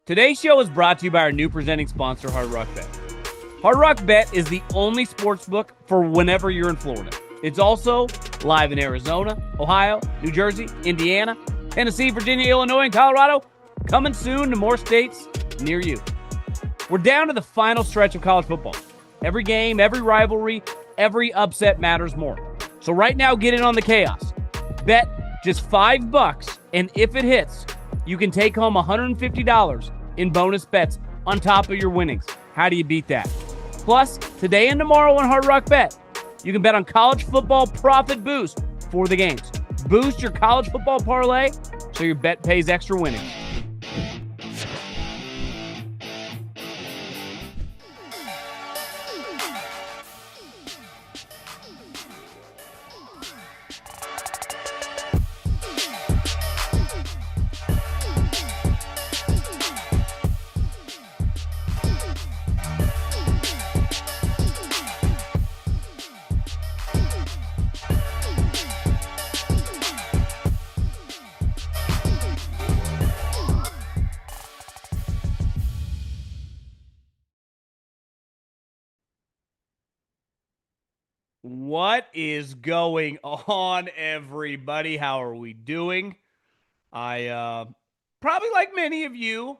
Today's show is brought to you by our new presenting sponsor, Hard Rock Bet. Hard Rock Bet is the only sports book for whenever you're in Florida. It's also live in Arizona, Ohio, New Jersey, Indiana, Tennessee, Virginia, Illinois, and Colorado. Coming soon to more states near you. We're down to the final stretch of college football. Every game, every rivalry, every upset matters more. So right now, get in on the chaos. Bet just $5, and if it hits, you can take home $150 in bonus bets on top of your winnings. How do you beat that? Plus, today and tomorrow on Hard Rock Bet, you can bet on college football profit boost for the games. Boost your college football parlay so your bet pays extra winnings. What is going on, everybody? How are we doing? I probably, like many of you,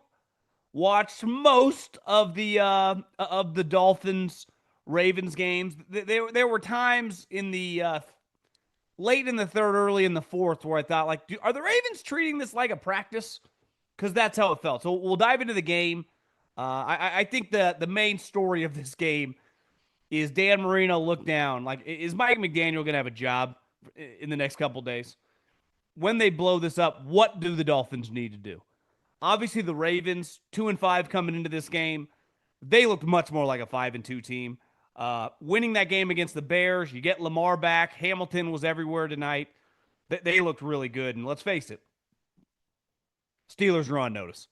watched most of the Dolphins Ravens games. There were times in the late in the third, early in the fourth, where I thought, like, are the Ravens treating this like a practice? Because that's how it felt. So we'll dive into the game. I think the main story of this game is Dan Marino looked down. Like, is Mike McDaniel going to have a job in the next couple days? When they blow this up, what do the Dolphins need to do? Obviously, the Ravens, 2-5 coming into this game, they looked much more like a 5-2 team. Winning that game against the Bears, you get Lamar back. Hamilton was everywhere tonight. They looked really good. And let's face it, Steelers are on notice.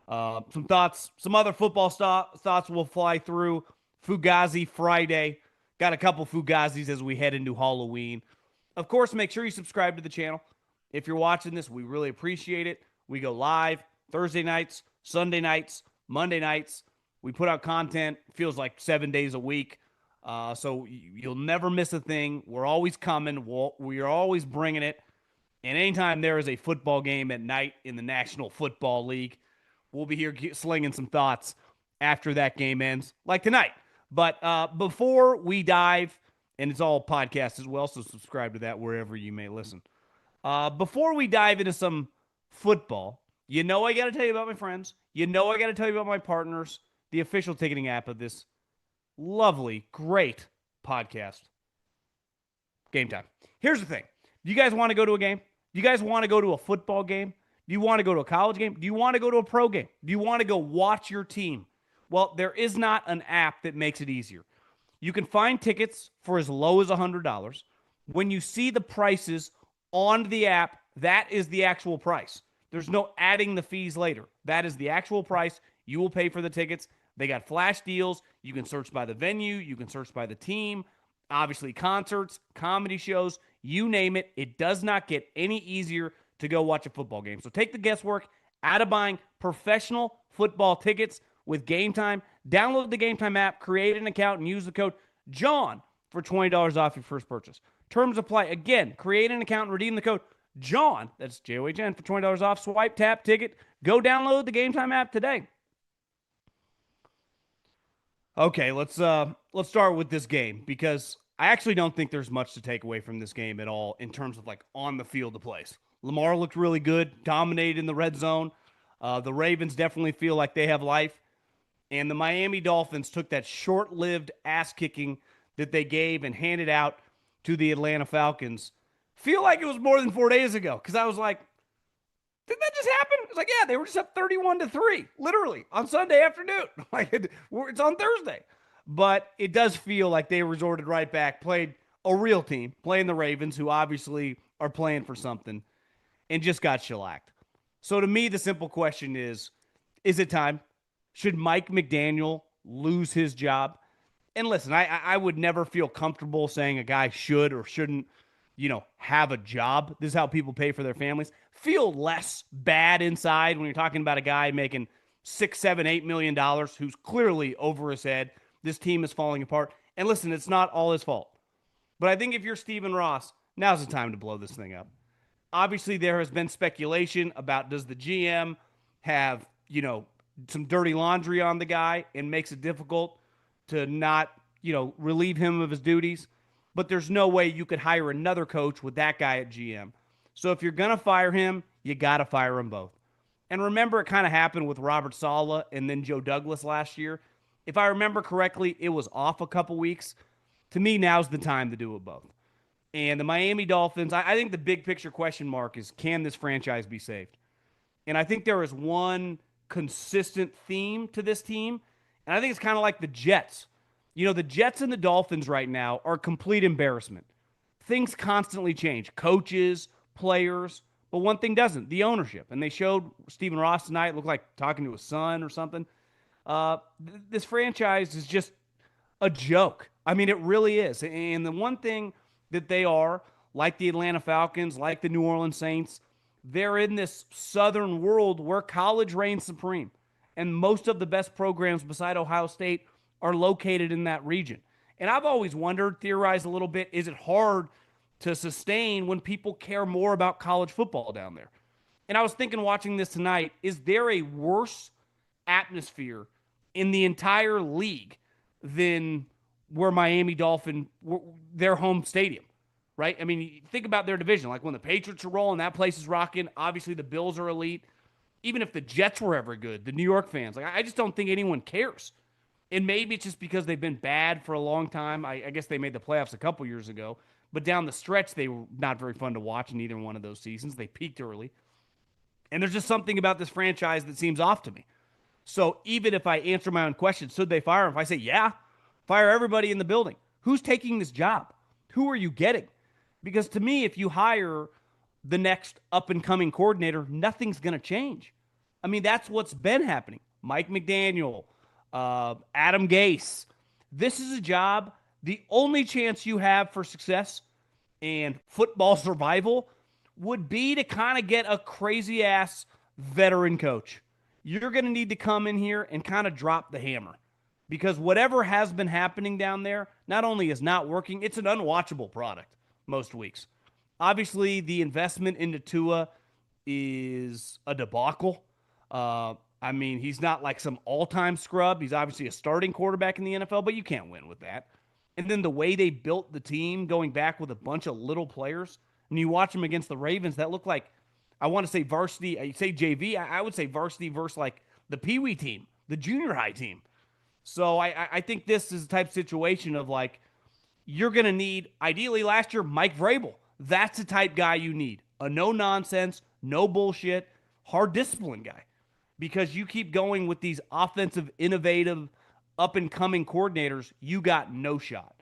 Some thoughts, some other football thoughts will fly through. Fugazi Friday. Got a couple Fugazis as we head into Halloween. Of course, make sure you subscribe to the channel. If you're watching this, we really appreciate it. We go live Thursday nights, Sunday nights, Monday nights. We put out content. Feels like 7 days a week. So you'll never miss a thing. We're always coming. We are always bringing it. And anytime there is a football game at night in the National Football League, we'll be here slinging some thoughts after that game ends, like tonight. But before we dive, and it's all podcast as well, so subscribe to that wherever you may listen. Before we dive into some football, I got to tell you about my friends. I got to tell you about my partners, the official ticketing app of this lovely, great podcast, GameTime. Here's the thing. Do you guys want to go to a game? Do you guys want to go to a football game? Do you want to go to a college game? Do you want to go to a pro game? Do you want to go watch your team? Well, there is not an app that makes it easier. You can find tickets for as low as $100. When you see the prices on the app, that is the actual price. There's no adding the fees later. That is the actual price. You will pay for the tickets. They got flash deals. You can search by the venue. You can search by the team. Obviously, concerts, comedy shows, you name it. It does not get any easier to go watch a football game. So take the guesswork out of buying professional football tickets with GameTime. Download the GameTime app, create an account, and use the code JOHN for $20 off your first purchase. Terms apply. Again, create an account and redeem the code JOHN, that's JOHN, for $20 off. Swipe, tap, ticket. Go download the GameTime app today. Okay, let's start with this game, because I actually don't think there's much to take away from this game at all in terms of, like, on the field of plays. Lamar looked really good, dominated in the red zone. The Ravens definitely feel like they have life. And the Miami Dolphins took that short-lived ass-kicking that they gave and handed out to the Atlanta Falcons. Feel like it was more than 4 days ago, because I was like, did that just happen? It's like, yeah, they were just up 31-3, literally, on Sunday afternoon. Like, it's on Thursday. But it does feel like they resorted right back, played a real team, playing the Ravens, who obviously are playing for something, and just got shellacked. So to me, the simple question is it time? Should Mike McDaniel lose his job? And listen, I would never feel comfortable saying a guy should or shouldn't, have a job. This is how people pay for their families. Feel less bad inside when you're talking about a guy making $6, $7, $8 million, who's clearly over his head. This team is falling apart. And listen, it's not all his fault. But I think if you're Stephen Ross, now's the time to blow this thing up. Obviously, there has been speculation about does the GM have, some dirty laundry on the guy and makes it difficult to not, relieve him of his duties. But there's no way you could hire another coach with that guy at GM. So if you're going to fire him, you got to fire them both. And remember, it kind of happened with Robert Saleh and then Joe Douglas last year. If I remember correctly, it was off a couple weeks. To me, now's the time to do it both. And the Miami Dolphins, I think the big picture question mark is, can this franchise be saved? And I think there is one consistent theme to this team. And I think it's kind of like the Jets. The Jets and the Dolphins right now are complete embarrassment. Things constantly change. Coaches, players. But one thing doesn't, the ownership. And they showed Stephen Ross tonight, it looked like talking to his son or something. This franchise is just a joke. I mean, it really is. And the one thing that they are, like the Atlanta Falcons, like the New Orleans Saints, they're in this southern world where college reigns supreme. And most of the best programs beside Ohio State are located in that region. And I've always wondered, theorized a little bit, is it hard to sustain when people care more about college football down there? And I was thinking watching this tonight, is there a worse atmosphere in the entire league than where Miami Dolphin, their home stadium, right? I mean, think about their division. Like when the Patriots are rolling, that place is rocking. Obviously, the Bills are elite. Even if the Jets were ever good, the New York fans, I just don't think anyone cares. And maybe it's just because they've been bad for a long time. I guess they made the playoffs a couple years ago. But down the stretch, they were not very fun to watch in either one of those seasons. They peaked early. And there's just something about this franchise that seems off to me. So even if I answer my own question, should they fire him? If I say, yeah, fire everybody in the building. Who's taking this job? Who are you getting? Because to me, if you hire the next up-and-coming coordinator, nothing's going to change. I mean, that's what's been happening. Mike McDaniel, Adam Gase. This is a job, the only chance you have for success and football survival would be to kind of get a crazy-ass veteran coach. You're going to need to come in here and kind of drop the hammer. Because whatever has been happening down there not only is not working, it's an unwatchable product most weeks. Obviously, the investment into Tua is a debacle. I mean, he's not like some all-time scrub. He's obviously a starting quarterback in the NFL, but you can't win with that. And then the way they built the team, going back with a bunch of little players, and you watch them against the Ravens, that look like, I want to say varsity, you say JV, I would say varsity versus like the Pee Wee team, the junior high team. So I think this is the type of situation of like, you're going to need, ideally last year, Mike Vrabel. That's the type guy you need. A no-nonsense, no bullshit, hard discipline guy. Because you keep going with these offensive, innovative, up-and-coming coordinators, you got no shot.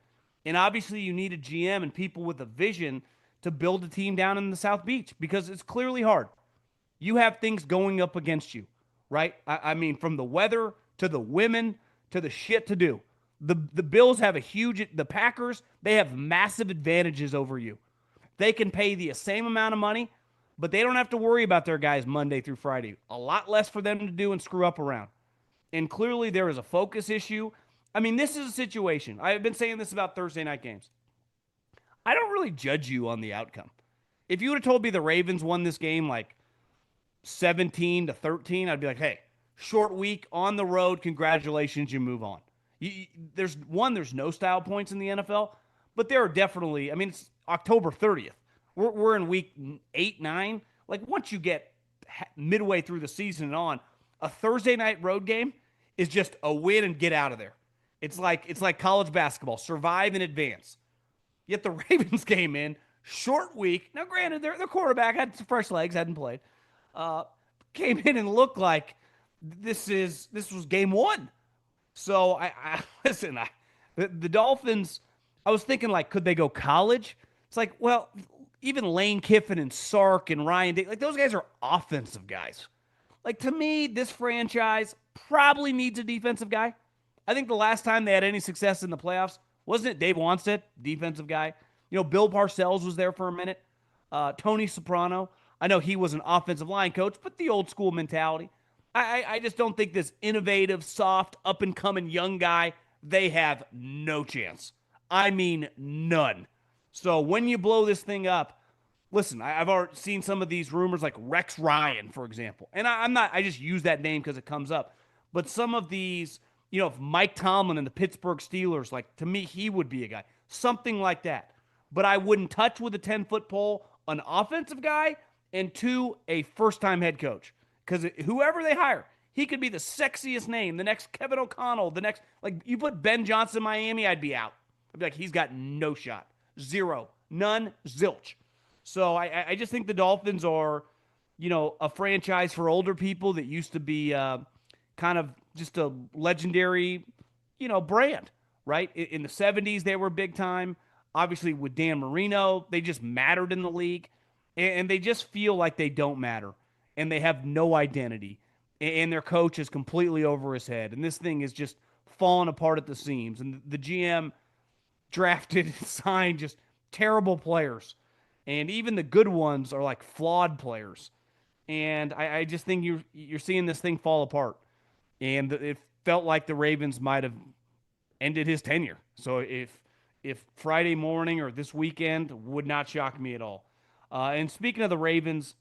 And obviously you need a GM and people with a vision to build a team down in the South Beach because it's clearly hard. You have things going up against you, right? I mean, from the weather to the women to the shit to do. The Bills have the Packers, they have massive advantages over you. They can pay the same amount of money, but they don't have to worry about their guys Monday through Friday. A lot less for them to do and screw up around. And clearly there is a focus issue. I mean, this is a situation. I've been saying this about Thursday night games. I don't really judge you on the outcome. If you would have told me the Ravens won this game like 17-13, I'd be like, hey, short week on the road. Congratulations. You move on. There's no style points in the NFL, but there are definitely, I mean, it's October 30th. We're in week 8, 9. Like once you get midway through the season and on, a Thursday night road game is just a win and get out of there. It's like college basketball, survive and advance. Yet the Ravens came in, short week. Now, granted, their quarterback had some fresh legs, hadn't played. Came in and looked like this was game one. So I listen. The Dolphins. I was thinking like, could they go college? It's like, well, even Lane Kiffin and Sark and Ryan, like those guys are offensive guys. Like to me, this franchise probably needs a defensive guy. I think the last time they had any success in the playoffs, wasn't it Dave Wanstead, defensive guy? Bill Parcells was there for a minute. Tony Soprano. I know he was an offensive line coach, but the old school mentality. I just don't think this innovative, soft, up and coming young guy, they have no chance. I mean, none. So when you blow this thing up, listen, I've already seen some of these rumors like Rex Ryan, for example. And I'm not, I just use that name because it comes up. But some of these, if Mike Tomlin and the Pittsburgh Steelers, like to me, he would be a guy, something like that. But I wouldn't touch with a 10-foot pole an offensive guy and two, a first time head coach. Because whoever they hire, he could be the sexiest name, the next Kevin O'Connell, the next, like you put Ben Johnson in Miami, I'd be out. I'd be like, he's got no shot. Zero. None. Zilch. So I just think the Dolphins are, a franchise for older people that used to be kind of just a legendary, brand, right? In the 70s, they were big time. Obviously, with Dan Marino, they just mattered in the league. And they just feel like they don't matter. And they have no identity. And their coach is completely over his head. And this thing is just falling apart at the seams. And the GM drafted and signed just terrible players. And even the good ones are like flawed players. And I just think you're seeing this thing fall apart. And it felt like the Ravens might have ended his tenure. So if Friday morning or this weekend would not shock me at all. And speaking of the Ravens,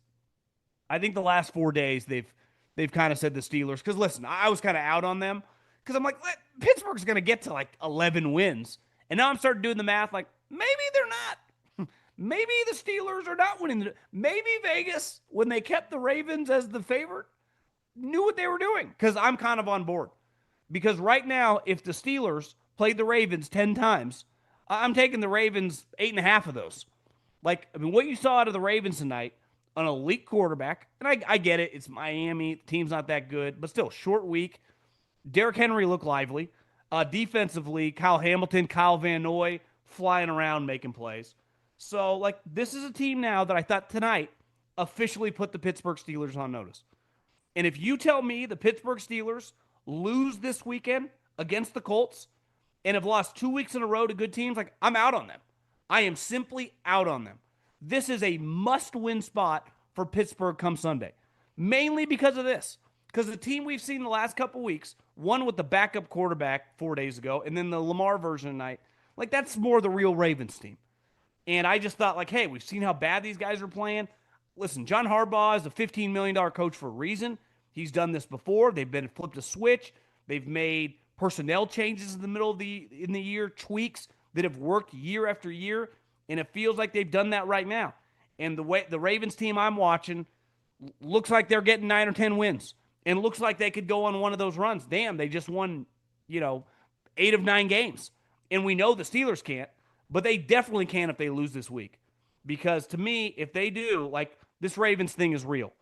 I think the last 4 days they've kind of said the Steelers, because listen, I was kind of out on them because I'm like, Pittsburgh's going to get to like 11 wins. And now I'm starting doing the math like maybe they're not. Maybe the Steelers are not winning. Maybe Vegas, when they kept the Ravens as the favorite, knew what they were doing, because I'm kind of on board. Because right now, if the Steelers played the Ravens 10 times, I'm taking the Ravens 8.5 of those. Like, I mean, what you saw out of the Ravens tonight, an elite quarterback, and I get it, it's Miami, the team's not that good, but still, short week. Derrick Henry looked lively. Defensively, Kyle Hamilton, Kyle Van Noy flying around making plays. So, like, this is a team now that I thought tonight officially put the Pittsburgh Steelers on notice. And if you tell me the Pittsburgh Steelers lose this weekend against the Colts and have lost 2 weeks in a row to good teams, like, I'm out on them. I am simply out on them. This is a must-win spot for Pittsburgh come Sunday. Mainly because of this. Because the team we've seen the last couple weeks, one with the backup quarterback 4 days ago, and then the Lamar version tonight, like, that's more the real Ravens team. And I just thought, like, hey, we've seen how bad these guys are playing. Listen, John Harbaugh is a $15 million coach for a reason. He's done this before. They've been flipped a switch. They've made personnel changes in the middle of the year, tweaks that have worked year after year, and it feels like they've done that right now. And the way the Ravens team I'm watching looks like they're getting 9 or 10 wins, and looks like they could go on one of those runs. Damn, they just won, 8 of 9 games, and we know the Steelers can't. But they definitely can if they lose this week. Because to me, if they do, like, this Ravens thing is real.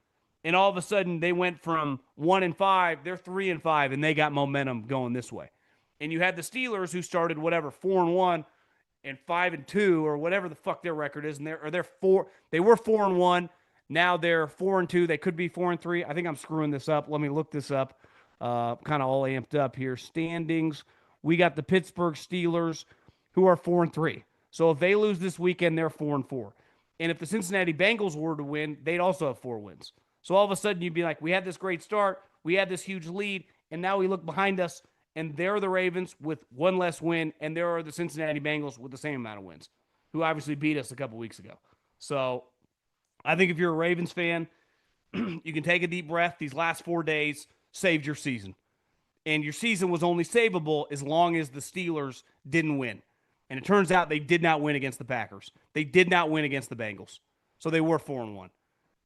And all of a sudden, they went from 1-5, they're 3-5, and they got momentum going this way. And you had the Steelers, who started 4-1 and 5-2, or whatever the fuck their record is, and they were 4-1. Now they're 4-2. They could be 4-3. I think I'm screwing this up. Let me look this up. Kind of all amped up here. Standings. We got the Pittsburgh Steelers, who are 4-3. So if they lose this weekend, they're 4-4. And if the Cincinnati Bengals were to win, they'd also have 4 wins. So all of a sudden, you'd be like, we had this great start, we had this huge lead, and now we look behind us, and there are the Ravens with 1 less win, and there are the Cincinnati Bengals with the same amount of wins, who obviously beat us a couple weeks ago. So I think if you're a Ravens fan, you can take a deep breath. These last 4 days saved your season. And your season was only savable as long as the Steelers didn't win. And it turns out they did not win against the Packers. They did not win against the Bengals. So they were 4-1.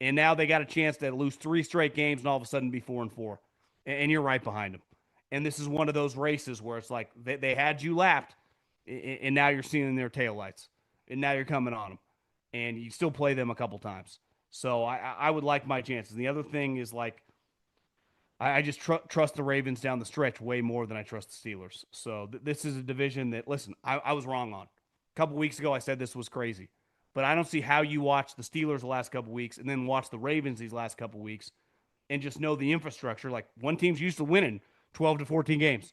And now they got a chance to lose 3 straight games and all of a sudden be 4-4. And you're right behind them. And this is one of those races where it's like they had you lapped, and now you're seeing their taillights. And now you're coming on them. And you still play them a couple times. So I would like my chances. And the other thing is, like, I just trust the Ravens down the stretch way more than I trust the Steelers. So this is a division that, listen, I was wrong on. A couple weeks ago, I said this was crazy. But I don't see how you watch the Steelers the last couple weeks and then watch the Ravens these last couple weeks and just know the infrastructure. Like, one team's used to winning 12 to 14 games.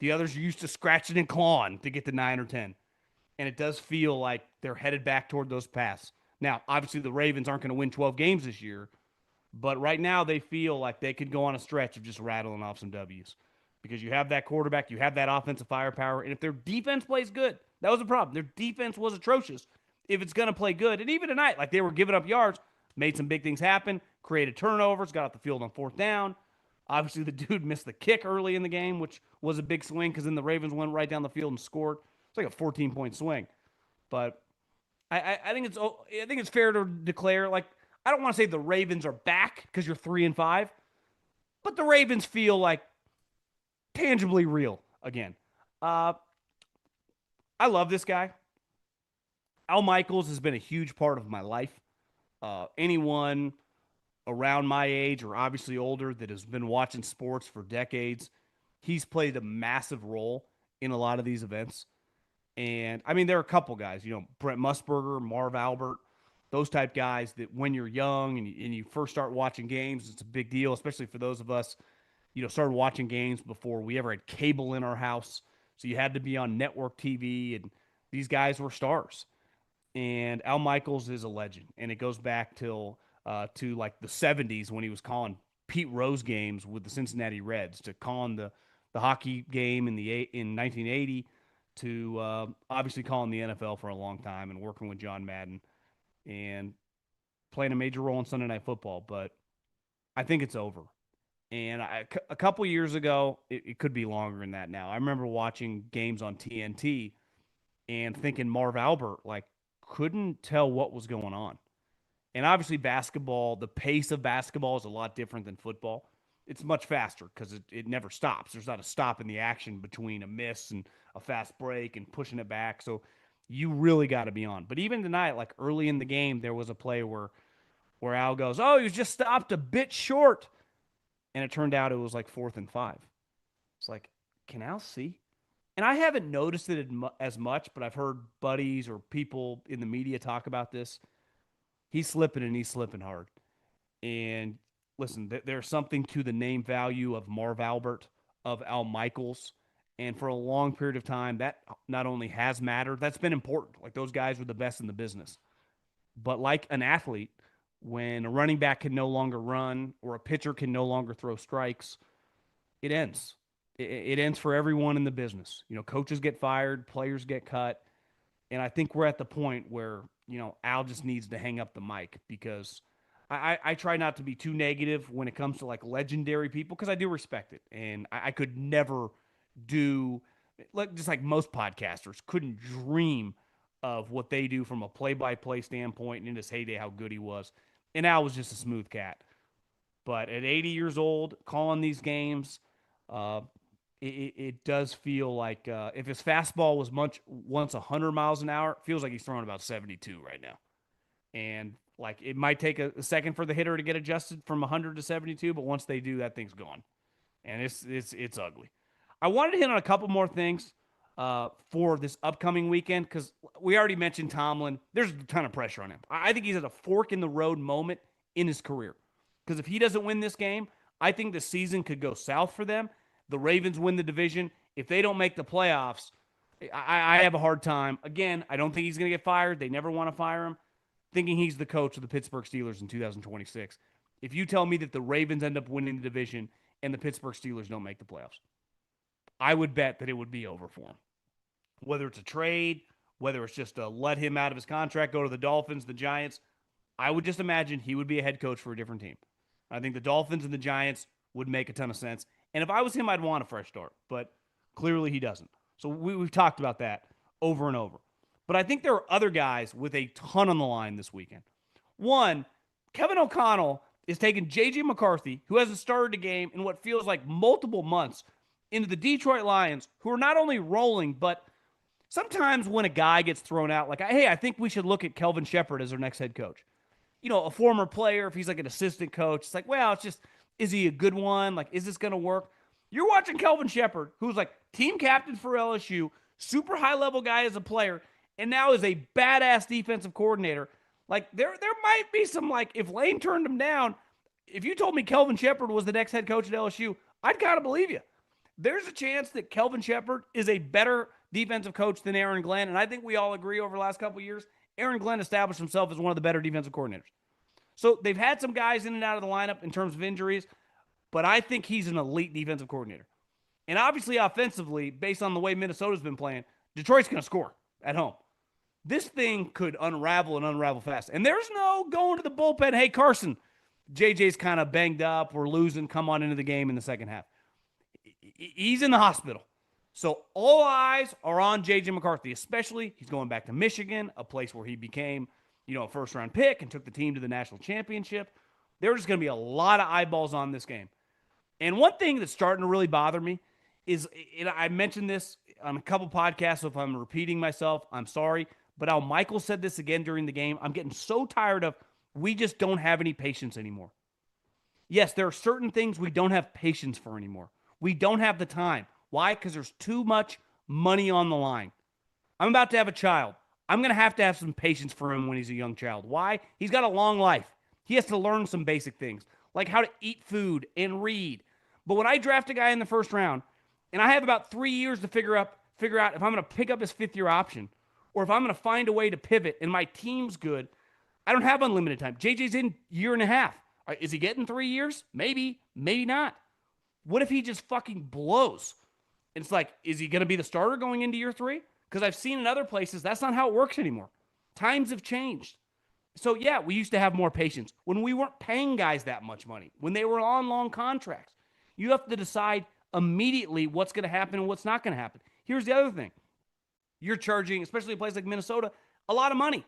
The others are used to scratching and clawing to get to 9 or 10. And it does feel like they're headed back toward those paths. Now, obviously, the Ravens aren't going to win 12 games this year. But right now, they feel like they could go on a stretch of just rattling off some W's because you have that quarterback, you have that offensive firepower. And if their defense plays good, that was a problem. Their defense was atrocious. If it's going to play good, and even tonight, like they were giving up yards, made some big things happen, created turnovers, got off the field on fourth down. Obviously, the dude missed the kick early in the game, which was a big swing because then the Ravens went right down the field and scored. It's like a 14-point swing. But I think it's fair to declare, like, I don't want to say the Ravens are back because you're 3-5, but the Ravens feel like tangibly real again. I love this guy. Al Michaels has been a huge part of my life. Anyone around my age or obviously older that has been watching sports for decades, he's played a massive role in a lot of these events. And I mean, there are a couple guys, Brent Musburger, Marv Albert, those type guys that when you're young and you first start watching games, it's a big deal, especially for those of us, started watching games before we ever had cable in our house. So you had to be on network TV, and these guys were stars. And Al Michaels is a legend, and it goes back to like the 70s when he was calling Pete Rose games with the Cincinnati Reds, to calling the hockey game in 1980, to obviously calling the NFL for a long time and working with John Madden and playing a major role in Sunday Night Football. But I think it's over. And a couple years ago, it could be longer than that now. I remember watching games on TNT and thinking Marv Albert, like, couldn't tell what was going on. And obviously basketball, the pace of basketball is a lot different than football. It's much faster because it never stops. There's not a stop in the action between a miss and a fast break and pushing it back. So you really got to be on. But even tonight, like early in the game, there was a play where Al goes, "Oh, he was just stopped a bit short." And it turned out it was like 4th and 5. It's like, can Al see? And I haven't noticed it as much, but I've heard buddies or people in the media talk about this. He's slipping, and he's slipping hard. And listen, there's something to the name value of Marv Albert, of Al Michaels. And for a long period of time, that not only has mattered, that's been important. Like, those guys were the best in the business. But like an athlete, when a running back can no longer run or a pitcher can no longer throw strikes, it ends. It ends for everyone in the business. Coaches get fired, players get cut. And I think we're at the point where, Al just needs to hang up the mic, because I try not to be too negative when it comes to like legendary people, because I do respect it. And I could never do, just like most podcasters couldn't dream of what they do from a play-by-play standpoint, and in his heyday, how good he was. And Al was just a smooth cat. But at 80 years old, calling these games, it does feel like if his fastball was once 100 miles an hour, it feels like he's throwing about 72 right now. And like, it might take a second for the hitter to get adjusted from 100 to 72, but once they do, that thing's gone. And it's ugly. I wanted to hit on a couple more things for this upcoming weekend, because we already mentioned Tomlin. There's a ton of pressure on him. I think he's at a fork in the road moment in his career, because if he doesn't win this game, I think the season could go south for them. The Ravens win the division. If they don't make the playoffs, I have a hard time. Again, I don't think he's going to get fired. They never want to fire him. Thinking he's the coach of the Pittsburgh Steelers in 2026. If you tell me that the Ravens end up winning the division and the Pittsburgh Steelers don't make the playoffs, I would bet that it would be over for him. Whether it's a trade, whether it's just to let him out of his contract, go to the Dolphins, the Giants, I would just imagine he would be a head coach for a different team. I think the Dolphins and the Giants would make a ton of sense. And if I was him, I'd want a fresh start. But clearly he doesn't. So we've talked about that over and over. But I think there are other guys with a ton on the line this weekend. One, Kevin O'Connell is taking JJ McCarthy, who hasn't started a game in what feels like multiple months, into the Detroit Lions, who are not only rolling, but sometimes when a guy gets thrown out, like, hey, I think we should look at Kelvin Shepard as our next head coach. A former player, if he's like an assistant coach, it's like, well, it's just, is he a good one? Like, is this going to work? You're watching Kelvin Shepard, who's like team captain for LSU, super high-level guy as a player, and now is a badass defensive coordinator. Like, there might be some, like, if Lane turned him down, if you told me Kelvin Shepard was the next head coach at LSU, I'd kind of believe you. There's a chance that Kelvin Shepard is a better defensive coach than Aaron Glenn, and I think we all agree over the last couple of years, Aaron Glenn established himself as one of the better defensive coordinators. So they've had some guys in and out of the lineup in terms of injuries, but I think he's an elite defensive coordinator. And obviously, offensively, based on the way Minnesota's been playing, Detroit's going to score at home. This thing could unravel and unravel fast. And there's no going to the bullpen. Hey, Carson, JJ's kind of banged up. We're losing. Come on into the game in the second half. He's in the hospital. So all eyes are on JJ McCarthy, especially he's going back to Michigan, a place where he became, a first-round pick and took the team to the national championship. There's just going to be a lot of eyeballs on this game. And one thing that's starting to really bother me is, and I mentioned this on a couple podcasts, so if I'm repeating myself, I'm sorry. But Al Michael said this again during the game. I'm getting so tired of, we just don't have any patience anymore. Yes, there are certain things we don't have patience for anymore. We don't have the time. Why? Because there's too much money on the line. I'm about to have a child. I'm going to have some patience for him when he's a young child. Why? He's got a long life. He has to learn some basic things, like how to eat food and read. But when I draft a guy in the first round, and I have about 3 years to figure out if I'm going to pick up his fifth-year option, or if I'm going to find a way to pivot and my team's good, I don't have unlimited time. JJ's in year and a half. Is he getting 3 years? Maybe, maybe not. What if he just fucking blows? It's like, is he going to be the starter going into year 3? Because I've seen in other places, that's not how it works anymore. Times have changed. So, yeah, we used to have more patience. When we weren't paying guys that much money, when they were on long contracts, you have to decide immediately what's going to happen and what's not going to happen. Here's the other thing. You're charging, especially a place like Minnesota, a lot of money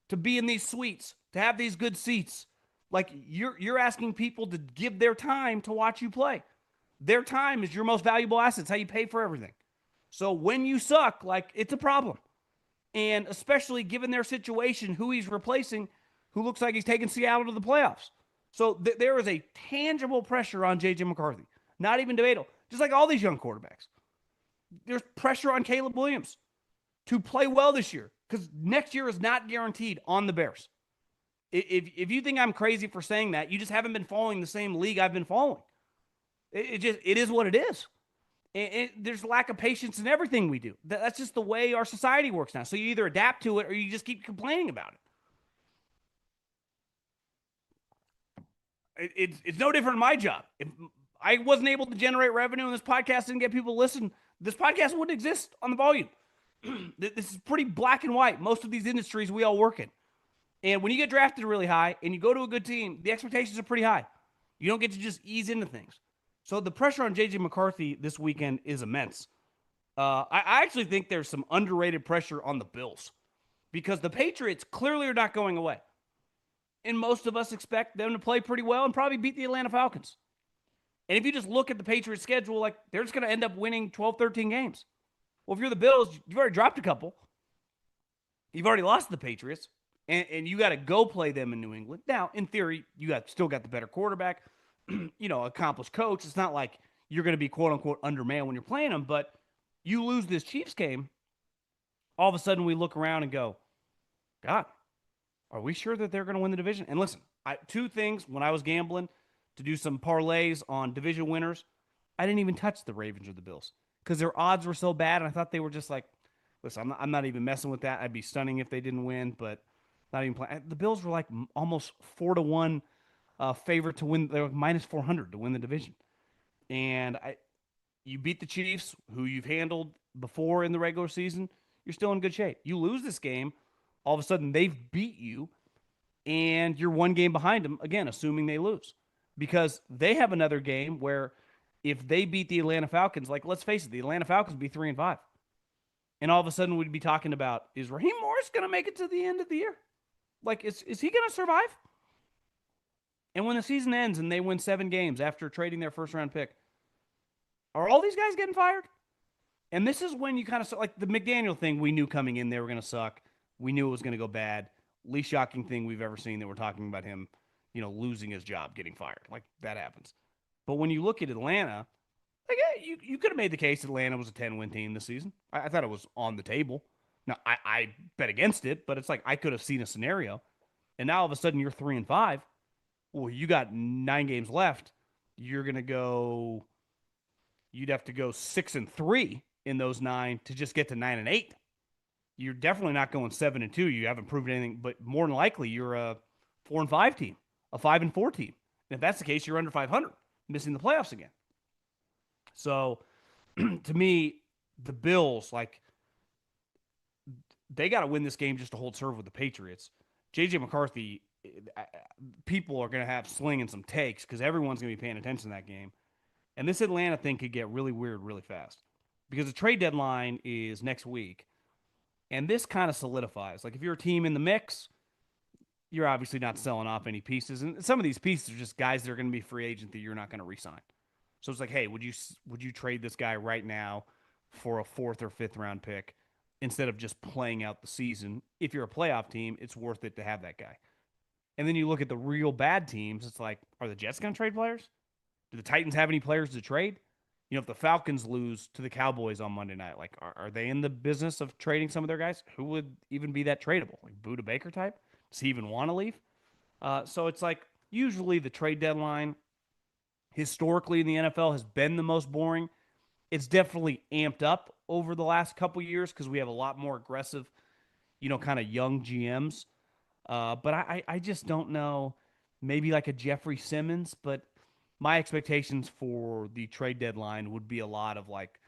to be in these suites, to have these good seats. Like, you're asking people to give their time to watch you play. Their time is your most valuable asset. It's how you pay for everything. So when you suck, it's a problem. And especially given their situation, who he's replacing, who looks like he's taking Seattle to the playoffs. So there is a tangible pressure on JJ McCarthy. Not even debatable. Just like all these young quarterbacks. There's pressure on Caleb Williams to play well this year, because next year is not guaranteed on the Bears. If you think I'm crazy for saying that, you just haven't been following the same league I've been following. It is what it is. There's lack of patience in everything we do. That's just the way our society works now. So you either adapt to it or you just keep complaining about it. It's no different in my job. If I wasn't able to generate revenue and this podcast didn't get people to listen, this podcast wouldn't exist on the volume. This is pretty black and white. Most of these industries we all work in. And when you get drafted really high and you go to a good team, the expectations are pretty high. You don't get to just ease into things. So the pressure on JJ McCarthy this weekend is immense. I actually think there's some underrated pressure on the Bills, because the Patriots clearly are not going away. And most of us expect them to play pretty well and probably beat the Atlanta Falcons. And if you just look at the Patriots' schedule, they're just going to end up winning 12, 13 games. Well, if you're the Bills, you've already dropped a couple. You've already lost to the Patriots, and you got to go play them in New England. Now, in theory, you still got the better quarterback, accomplished coach. It's not like you're going to be quote-unquote undermanned when you're playing them, but you lose this Chiefs game, all of a sudden we look around and go, God, are we sure that they're going to win the division? And listen, two things when I was gambling to do some parlays on division winners, I didn't even touch the Ravens or the Bills because their odds were so bad, and I thought they were just like, listen, I'm not even messing with that. I'd be stunning if they didn't win, but not even playing. The Bills were like almost 4-1 favorite to win. They were minus 400 to win the division. And you beat the Chiefs, who you've handled before in the regular season, you're still in good shape. You lose this game, all of a sudden they've beat you, and you're one game behind them, again, assuming they lose. Because they have another game where if they beat the Atlanta Falcons, let's face it, the Atlanta Falcons would be 3-5. And all of a sudden we'd be talking about, is Raheem Morris going to make it to the end of the year? Is he going to survive? And when the season ends and they win 7 games after trading their first-round pick, are all these guys getting fired? And this is when you kind of, the McDaniel thing, we knew coming in they were going to suck. We knew it was going to go bad. Least shocking thing we've ever seen that we're talking about him, losing his job, getting fired. That happens. But when you look at Atlanta, you could have made the case Atlanta was a 10-win team this season. I thought it was on the table. Now, I bet against it, but it's I could have seen a scenario. And now all of a sudden you're 3-5. Well, you got 9 games left. You're going to go, you'd have to go 6-3 in those 9 to just get to 9-8. You're definitely not going 7-2. You haven't proved anything, but more than likely you're a 4-5 team, a 5-4 team. And if that's the case, you're under 500, missing the playoffs again. So to me, the Bills, like, they got to win this game just to hold serve with the Patriots. JJ McCarthy, people are going to have slinging some takes because everyone's going to be paying attention to that game. And this Atlanta thing could get really weird really fast because the trade deadline is next week. And this kind of solidifies. Like, if you're a team in the mix, you're obviously not selling off any pieces. And some of these pieces are just guys that are going to be free agent that you're not going to re-sign. So it's like, hey, would you trade this guy right now for a 4th or 5th round pick instead of just playing out the season? If you're a playoff team, it's worth it to have that guy. And then you look at the real bad teams, it's like, are the Jets going to trade players? Do the Titans have any players to trade? You know, if the Falcons lose to the Cowboys on Monday night, like, are they in the business of trading some of their guys? Who would even be that tradable? Like Buda Baker type? Does he even want to leave? So it's like, usually the trade deadline historically in the NFL has been the most boring. It's definitely amped up over the last couple years because we have a lot more aggressive, kind of young GMs. But I just don't know. Maybe like a Jeffrey Simmons, but my expectations for the trade deadline would be a lot of like,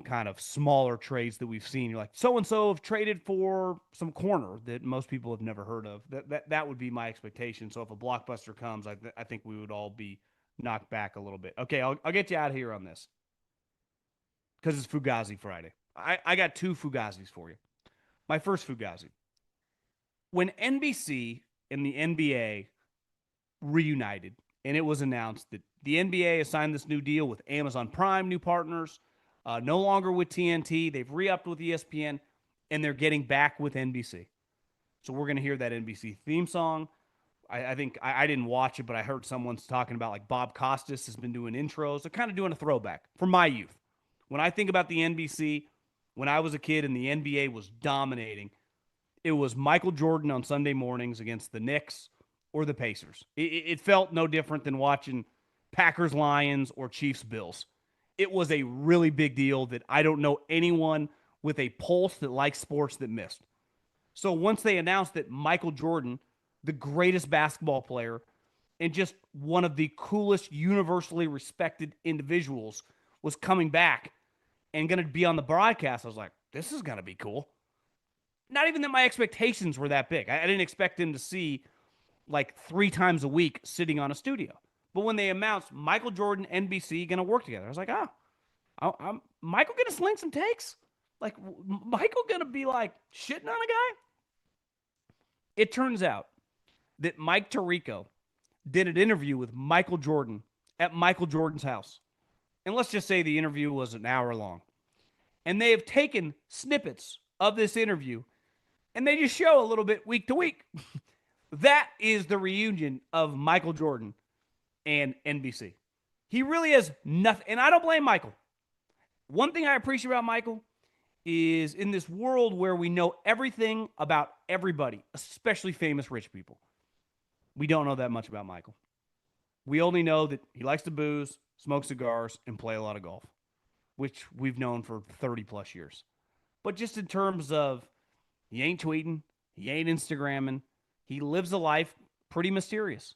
kind of smaller trades that we've seen. You're like, so-and-so have traded for some corner that most people have never heard of. That would be my expectation. So if a blockbuster comes, I think we would all be knocked back a little bit. Okay, I'll get you out of here on this because it's Fugazi Friday. I got 2 Fugazis for you. My first Fugazi. When NBC and the NBA reunited, and it was announced that the NBA has signed this new deal with Amazon Prime, new partners, no longer with TNT. They've re-upped with ESPN, and they're getting back with NBC. So we're going to hear that NBC theme song. I think I didn't watch it, but I heard someone's talking about like Bob Costas has been doing intros. They're kind of doing a throwback from my youth. When I think about the NBC, when I was a kid and the NBA was dominating, it was Michael Jordan on Sunday mornings against the Knicks or the Pacers. It felt no different than watching Packers Lions or Chiefs Bills. It was a really big deal that I don't know anyone with a pulse that likes sports that missed. So once they announced that Michael Jordan, the greatest basketball player and just one of the coolest, universally respected individuals, was coming back and going to be on the broadcast, I was like, this is going to be cool. Not even that my expectations were that big. I didn't expect him to see like 3 times a week sitting on a studio. But when they announced Michael Jordan, NBC going to work together, I was like, I'm Michael going to sling some takes? Like, Michael going to be like shitting on a guy? It turns out that Mike Tirico did an interview with Michael Jordan at Michael Jordan's house. And let's just say the interview was an hour long. And they have taken snippets of this interview and they just show a little bit week to week. That is the reunion of Michael Jordan and NBC. He really has nothing. And I don't blame Michael. One thing I appreciate about Michael is in this world where we know everything about everybody, especially famous rich people, we don't know that much about Michael. We only know that he likes to booze, smoke cigars, and play a lot of golf, which we've known for 30 plus years. But just in terms of he ain't tweeting, he ain't Instagramming, he lives a life pretty mysterious.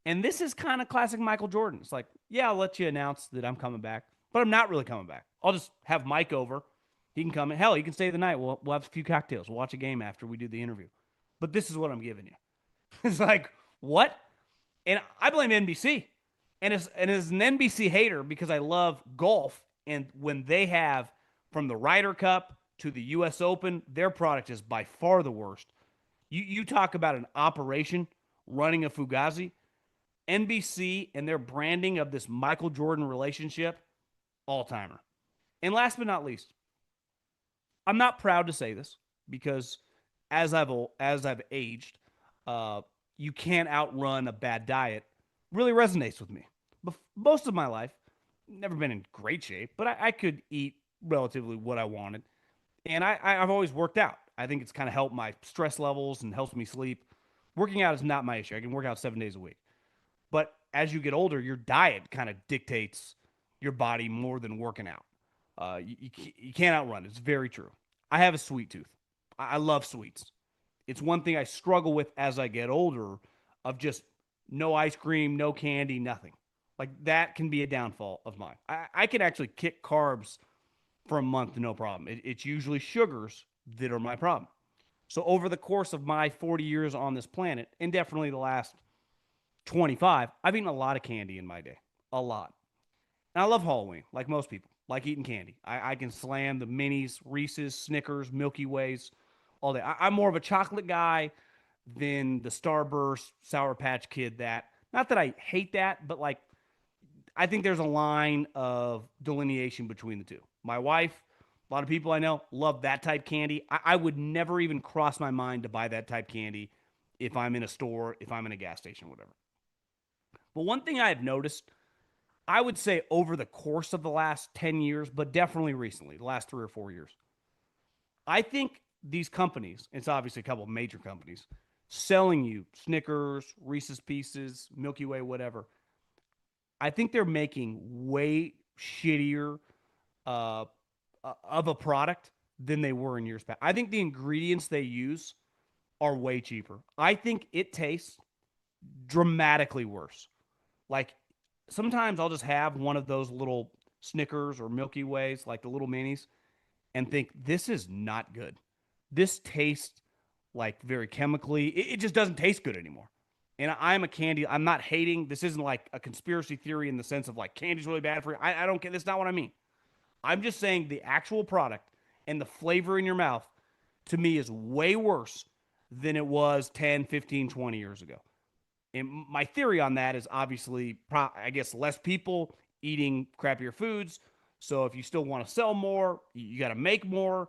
And this is kind of classic Michael Jordan. It's like, yeah, I'll let you announce that I'm coming back, but I'm not really coming back. I'll just have Mike over. He can come in. Hell, he can stay the night. We'll have a few cocktails. We'll watch a game after we do the interview. But this is what I'm giving you. It's like, what? And I blame NBC. And as an NBC hater, because I love golf, and when they have, from the Ryder Cup to the U.S. Open, their product is by far the worst. You talk about an operation running a Fugazi, NBC and their branding of this Michael Jordan relationship, all-timer. And last but not least, I'm not proud to say this because as I've aged, you can't outrun a bad diet. Really resonates with me. But most of my life, never been in great shape, but I could eat relatively what I wanted. And I've always worked out. I think it's kind of helped my stress levels and helps me sleep. Working out is not my issue. I can work out 7 days a week. But as you get older, your diet kind of dictates your body more than working out. You can't outrun it. It's very true. I have a sweet tooth. I love sweets. It's one thing I struggle with as I get older of just no ice cream, no candy, nothing. Like that can be a downfall of mine. I can actually kick carbs for a month, no problem. It's usually sugars that are my problem. So over the course of my 40 years on this planet, and definitely the last 25, I've eaten a lot of candy in my day. A lot. And I love Halloween, like most people, like eating candy. I can slam the minis, Reese's, Snickers, Milky Ways all day. I'm more of a chocolate guy than the Starburst, Sour Patch Kid. That, not that I hate that, but like I think there's a line of delineation between the two. My wife, a lot of people I know love that type candy. I would never even cross my mind to buy that type candy if I'm in a store, if I'm in a gas station, whatever. But one thing I have noticed, I would say over the course of the last 10 years, but definitely recently, the last 3 or 4 years, I think these companies, it's obviously a couple of major companies, selling you Snickers, Reese's Pieces, Milky Way, whatever. I think they're making way shittier uh, of a product than they were in years past. I think the ingredients they use are way cheaper. I think it tastes dramatically worse. Like sometimes I'll just have one of those little Snickers or Milky Ways, like the little minis, and think this is not good. This tastes like very chemically. It just doesn't taste good anymore. And I'm a candy. I'm not hating. This isn't like a conspiracy theory in the sense of like candy's really bad for you. I don't get. That's not what I mean. I'm just saying the actual product and the flavor in your mouth to me is way worse than it was 10, 15, 20 years ago. And my theory on that is obviously, I guess, less people eating crappier foods. So if you still want to sell more, you got to make more.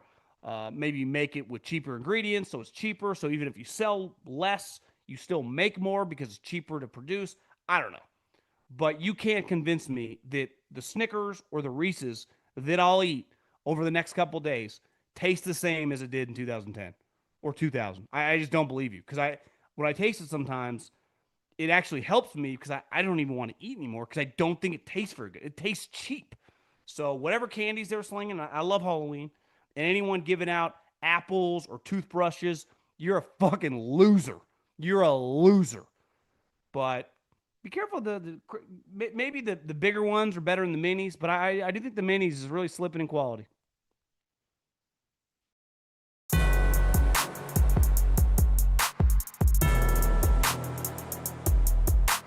Maybe you make it with cheaper ingredients, so it's cheaper. So even if you sell less, you still make more because it's cheaper to produce. I don't know. But you can't convince me that the Snickers or the Reese's that I'll eat over the next couple days taste the same as it did in 2010 or 2000. I just don't believe you because when I taste it sometimes, it actually helps me because I don't even want to eat anymore because I don't think it tastes very good. It tastes cheap. So whatever candies they're slinging, I love Halloween. And anyone giving out apples or toothbrushes, you're a fucking loser. You're a loser. But be careful. Maybe the bigger ones are better than the minis, but I do think the minis is really slipping in quality.